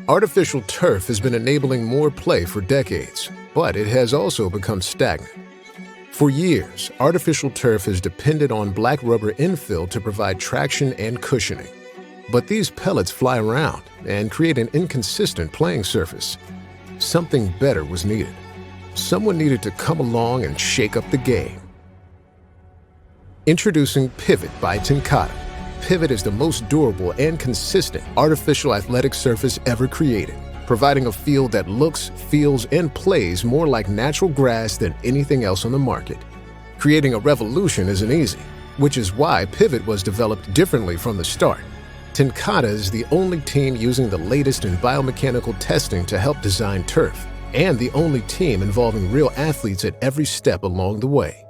Artificial turf has been enabling more play for decades, but it has also become stagnant. For years, artificial turf has depended on black rubber infill to provide traction and cushioning. But these pellets fly around and create an inconsistent playing surface. Something better was needed. Someone needed to come along and shake up the game. Introducing Pivot by TenCate. Pivot is the most durable and consistent artificial athletic surface ever created, providing a field that looks, feels, and plays more like natural grass than anything else on the market. Creating a revolution isn't easy, which is why Pivot was developed differently from the start. TenCate is the only team using the latest in biomechanical testing to help design turf, and the only team involving real athletes at every step along the way.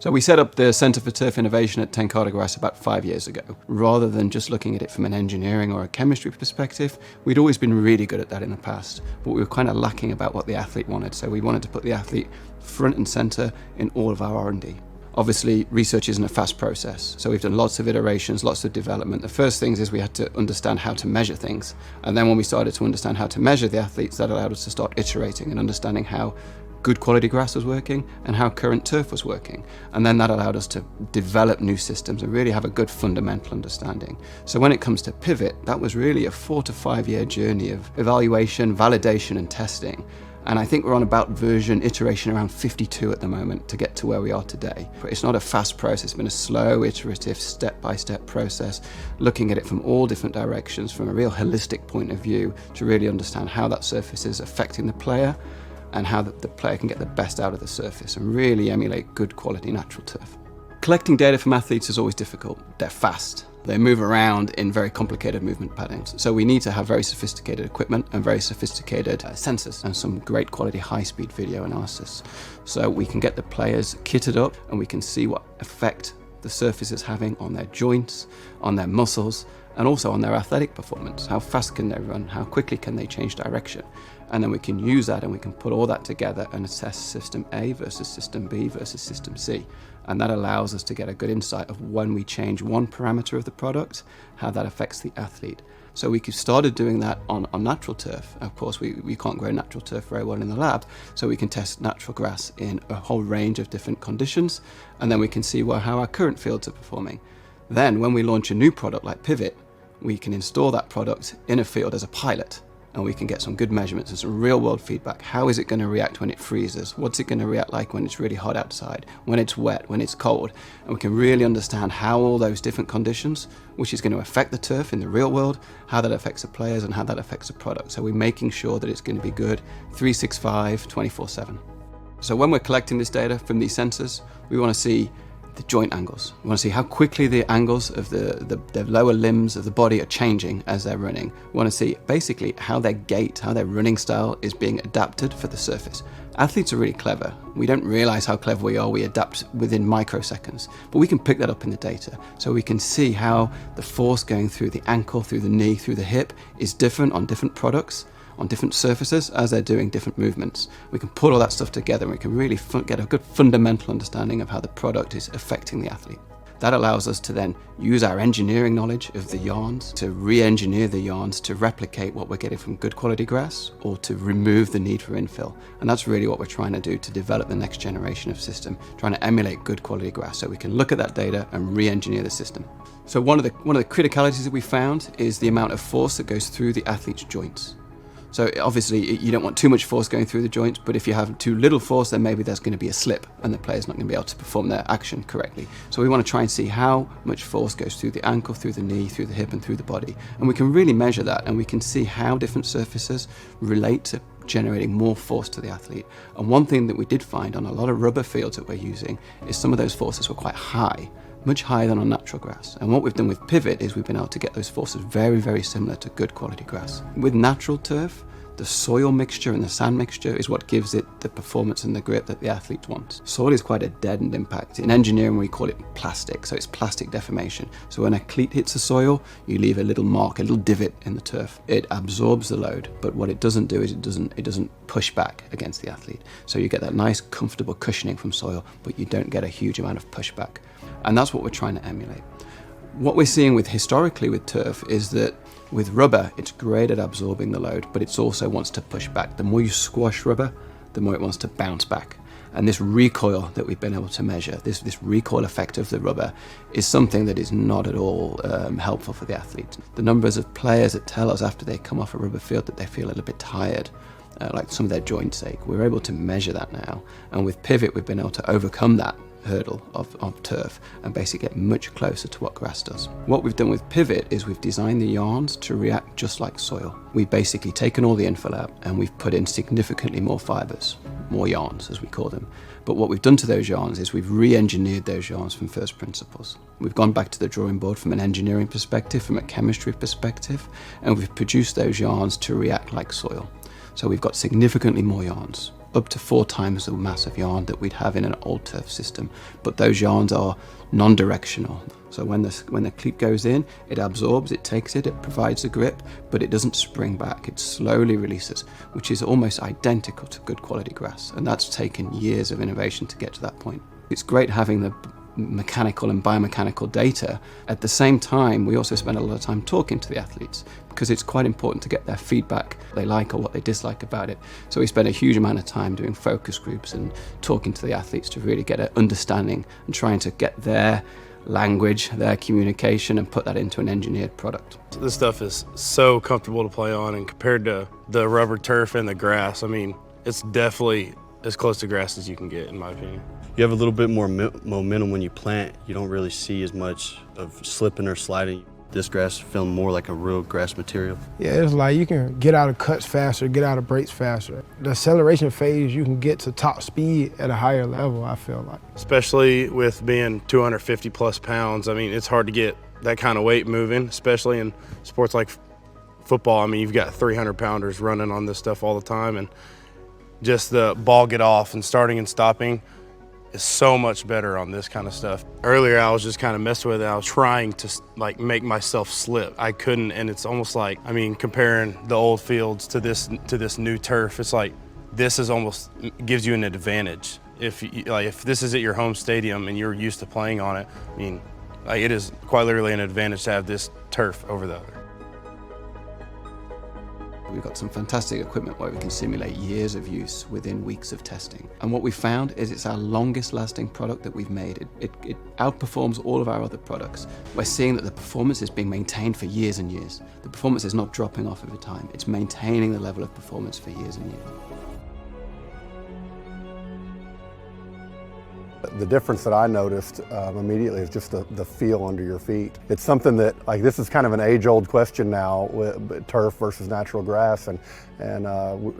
So we set up the Center for Turf Innovation at TenCate about 5 years ago. Rather than just looking at it from an engineering or a chemistry perspective, we'd always been really good at that in the past, but we were kind of lacking about what the athlete wanted. So we wanted to put the athlete front and center in all of our R&D. Obviously, research isn't a fast process, so we've done lots of iterations, lots of development. The first things is we had to understand how to measure things. And then when we started to understand how to measure the athletes, that allowed us to start iterating and understanding how good quality grass was working and how current turf was working. And then that allowed us to develop new systems and really have a good fundamental understanding. So when it comes to Pivot, that was really a 4 to 5 year journey of evaluation, validation, and testing. And I think we're on about iteration around 52 at the moment to get to where we are today. But it's not a fast process, it's been a slow, iterative, step-by-step process, looking at it from all different directions, from a real holistic point of view, to really understand how that surface is affecting the player and how the player can get the best out of the surface and really emulate good quality natural turf. Collecting data from athletes is always difficult. They're fast. They move around in very complicated movement patterns. So we need to have very sophisticated equipment and very sophisticated sensors and some great quality high-speed video analysis. So we can get the players kitted up and we can see what effect the surface is having on their joints, on their muscles, and also on their athletic performance. How fast can they run? How quickly can they change direction? And then we can use that and we can put all that together and assess system A versus system B versus system C. And that allows us to get a good insight of when we change one parameter of the product, how that affects the athlete. So we started doing that on natural turf. Of course, we can't grow natural turf very well in the lab, so we can test natural grass in a whole range of different conditions, and then we can see how our current fields are performing. Then when we launch a new product like Pivot, we can install that product in a field as a pilot, and we can get some good measurements and some real world feedback. How is it going to react when it freezes? What's it going to react like when it's really hot outside, when it's wet, when it's cold? And we can really understand how all those different conditions, which is going to affect the turf in the real world, how that affects the players and how that affects the product. So we're making sure that it's going to be good 365, 24/7. So when we're collecting this data from these sensors, we want to see the joint angles. We want to see how quickly the angles of the lower limbs of the body are changing as they're running. We want to see basically how their gait, how their running style is being adapted for the surface. Athletes are really clever. We don't realize how clever we are. We adapt within microseconds, but we can pick that up in the data. So we can see how the force going through the ankle, through the knee, through the hip is different on different products, on different surfaces as they're doing different movements. We can put all that stuff together and we can really get a good fundamental understanding of how the product is affecting the athlete. That allows us to then use our engineering knowledge of the yarns to re-engineer the yarns to replicate what we're getting from good quality grass or to remove the need for infill. And that's really what we're trying to do to develop the next generation of system, trying to emulate good quality grass so we can look at that data and re-engineer the system. So one of the criticalities that we found is the amount of force that goes through the athlete's joints. So obviously you don't want too much force going through the joints, but if you have too little force, then maybe there's going to be a slip and the player's not going to be able to perform their action correctly. So we want to try and see how much force goes through the ankle, through the knee, through the hip and through the body. And we can really measure that and we can see how different surfaces relate to generating more force to the athlete. And one thing that we did find on a lot of rubber fields that we're using is some of those forces were quite high, much higher than on natural grass. And what we've done with Pivot is we've been able to get those forces very, very similar to good quality grass. With natural turf, the soil mixture and the sand mixture is what gives it the performance and the grip that the athlete wants. Soil is quite a deadened impact. In engineering, we call it plastic, so it's plastic deformation. So when a cleat hits the soil, you leave a little mark, a little divot in the turf. It absorbs the load, but what it doesn't do is it doesn't push back against the athlete. So you get that nice, comfortable cushioning from soil, but you don't get a huge amount of pushback. And that's what we're trying to emulate. What we're seeing historically with turf is that With rubber, it's great at absorbing the load, but it also wants to push back. The more you squash rubber, the more it wants to bounce back. And this recoil that we've been able to measure, this recoil effect of the rubber, is something that is not at all helpful for the athlete. The numbers of players that tell us after they come off a rubber field that they feel a little bit tired, like some of their joints ache, we're able to measure that now. And with Pivot, we've been able to overcome that hurdle of turf and basically get much closer to what grass does. What we've done with Pivot is we've designed the yarns to react just like soil. We've basically taken all the infill out and we've put in significantly more fibers, more yarns as we call them. But what we've done to those yarns is we've re-engineered those yarns from first principles. We've gone back to the drawing board from an engineering perspective, from a chemistry perspective, and we've produced those yarns to react like soil. So we've got significantly more yarns, up to 4 times the mass of yarn that we'd have in an old turf system. But those yarns are non-directional. So when the cleat goes in, it absorbs, it takes it, it provides a grip, but it doesn't spring back. It slowly releases, which is almost identical to good quality grass. And that's taken years of innovation to get to that point. It's great having the mechanical and biomechanical data. At the same time, we also spend a lot of time talking to the athletes because it's quite important to get their feedback, what they like or what they dislike about it. So we spend a huge amount of time doing focus groups and talking to the athletes to really get an understanding and trying to get their language, their communication, and put that into an engineered product. This stuff is so comfortable to play on, and compared to the rubber turf and the grass, I mean, it's definitely as close to grass as you can get, in my opinion. You have a little bit more momentum when you plant. You don't really see as much of slipping or sliding. This grass feels more like a real grass material. Yeah, it's like you can get out of cuts faster, get out of breaks faster. The acceleration phase, you can get to top speed at a higher level, I feel like. Especially with being 250 plus pounds, I mean, it's hard to get that kind of weight moving, especially in sports like football. I mean, you've got 300 pounders running on this stuff all the time, and just the ball get off and starting and stopping is so much better on this kind of stuff. Earlier, I was just kind of messing with it. I was trying to like make myself slip. I couldn't, and it's almost like, I mean, comparing the old fields to this new turf, it's like this is almost gives you an advantage. If this is at your home stadium and you're used to playing on it, I mean, like, it is quite literally an advantage to have this turf over the other. We've got some fantastic equipment where we can simulate years of use within weeks of testing. And what we found is it's our longest lasting product that we've made. It outperforms all of our other products. We're seeing that the performance is being maintained for years and years. The performance is not dropping off over time. It's maintaining the level of performance for years and years. The difference that I noticed immediately is just the feel under your feet. It's something that, like, this is kind of an age-old question now with turf versus natural grass, and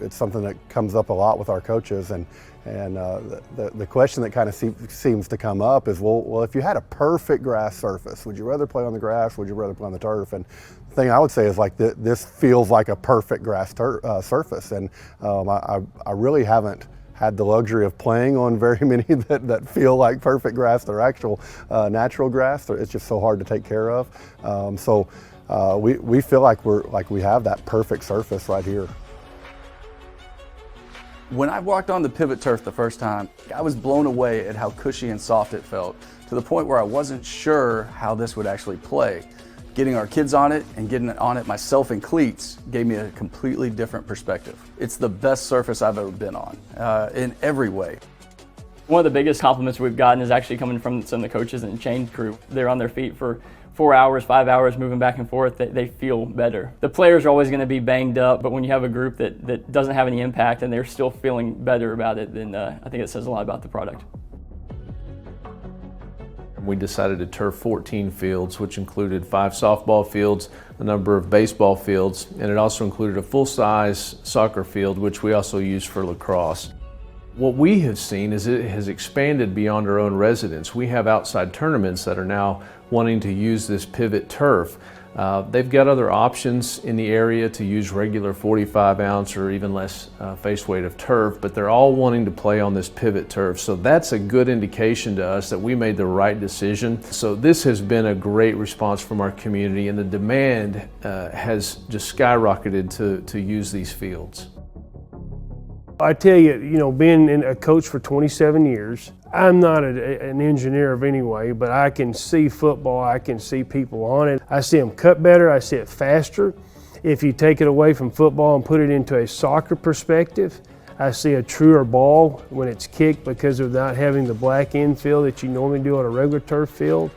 it's something that comes up a lot with our coaches. And the question that kind of seems to come up is, well, if you had a perfect grass surface, would you rather play on the grass? Would you rather play on the turf? And the thing I would say is, like, this feels like a perfect grass surface, and I really haven't had the luxury of playing on very many that feel like perfect grass. They're actual natural grass. It's just so hard to take care of. So we feel like we have that perfect surface right here. When I walked on the Pivot turf the first time, I was blown away at how cushy and soft it felt, to the point where I wasn't sure how this would actually play. Getting our kids on it and getting on it myself in cleats gave me a completely different perspective. It's the best surface I've ever been on, in every way. One of the biggest compliments we've gotten is actually coming from some of the coaches and chain crew. They're on their feet for 4 hours, 5 hours, moving back and forth. They feel better. The players are always going to be banged up, but when you have a group that doesn't have any impact and they're still feeling better about it, then I think it says a lot about the product. We decided to turf 14 fields, which included 5 softball fields, a number of baseball fields, and it also included a full-size soccer field, which we also use for lacrosse. What we have seen is it has expanded beyond our own residence. We have outside tournaments that are now wanting to use this Pivot turf. They've got other options in the area to use regular 45-ounce or even less face weight of turf, but they're all wanting to play on this Pivot turf. So that's a good indication to us that we made the right decision. So this has been a great response from our community, and the demand has just skyrocketed to use these fields. I tell you, being a coach for 27 years, I'm not an engineer of any way, but I can see football, I can see people on it. I see them cut better, I see it faster. If you take it away from football and put it into a soccer perspective, I see a truer ball when it's kicked because of not having the black infield that you normally do on a regular turf field.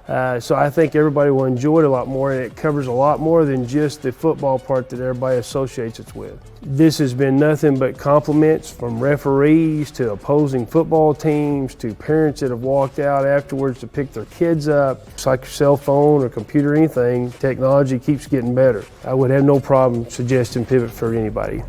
So I think everybody will enjoy it a lot more, and it covers a lot more than just the football part that everybody associates it with. This has been nothing but compliments from referees to opposing football teams to parents that have walked out afterwards to pick their kids up. It's like your cell phone or computer, anything, technology keeps getting better. I would have no problem suggesting Pivot for anybody.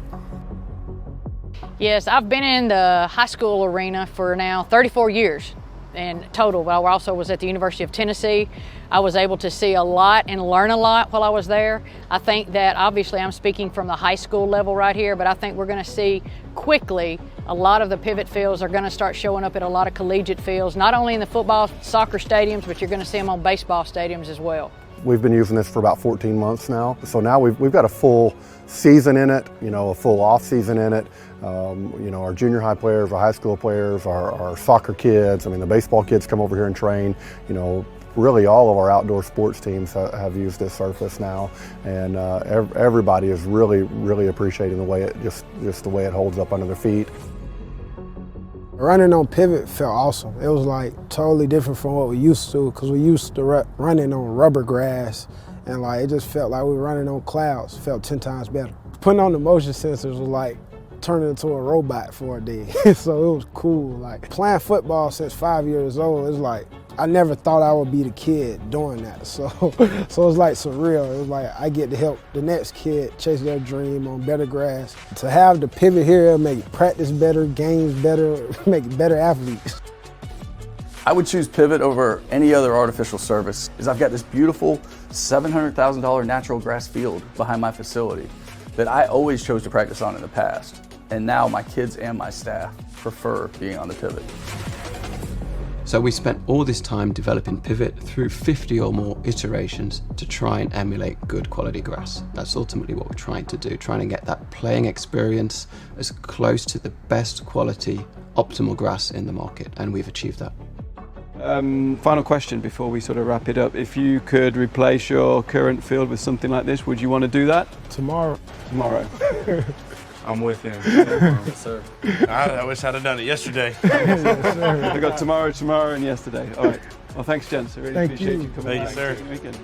Yes, I've been in the high school arena for now 34 years in total. I also was at the University of Tennessee. I was able to see a lot and learn a lot while I was there. I think that obviously I'm speaking from the high school level right here, but I think we're going to see quickly a lot of the pivot fields are going to start showing up at a lot of collegiate fields, not only in the football, soccer stadiums, but you're going to see them on baseball stadiums as well. We've been using this for about 14 months now. So now we've got a full season in it, a full off season in it. Our junior high players, our high school players, our soccer kids, the baseball kids come over here and train. Really all of our outdoor sports teams have used this surface now. And everybody is really, really appreciating the way it, just the way it holds up under their feet. Running on pivot felt awesome. It was like totally different from what we used to, because we used to running on rubber grass, and it just felt like we were running on clouds. It felt 10 times better. Putting on the motion sensors was like turning into a robot for a day. So it was cool. Playing football since 5 years old, it's like I never thought I would be the kid doing that. So it's like surreal. It was like I get to help the next kid chase their dream on better grass. To have the pivot here, it'll make practice better, games better, make better athletes. I would choose Pivot over any other artificial surface because I've got this beautiful $700,000 natural grass field behind my facility that I always chose to practice on in the past. And now my kids and my staff prefer being on the Pivot. So we spent all this time developing Pivot through 50 or more iterations to try and emulate good quality grass. That's ultimately what we're trying to do, trying to get that playing experience as close to the best quality, optimal grass in the market, and we've achieved that. Final question before we sort of wrap it up. If you could replace your current field with something like this, would you want to do that? Tomorrow. Tomorrow. I'm with him. Yes, sir. I wish I'd have done it yesterday. Yes, sir. We got tomorrow, and yesterday. All right. Well, thanks, gents. I really appreciate you coming. Thank you, sir. Weekend.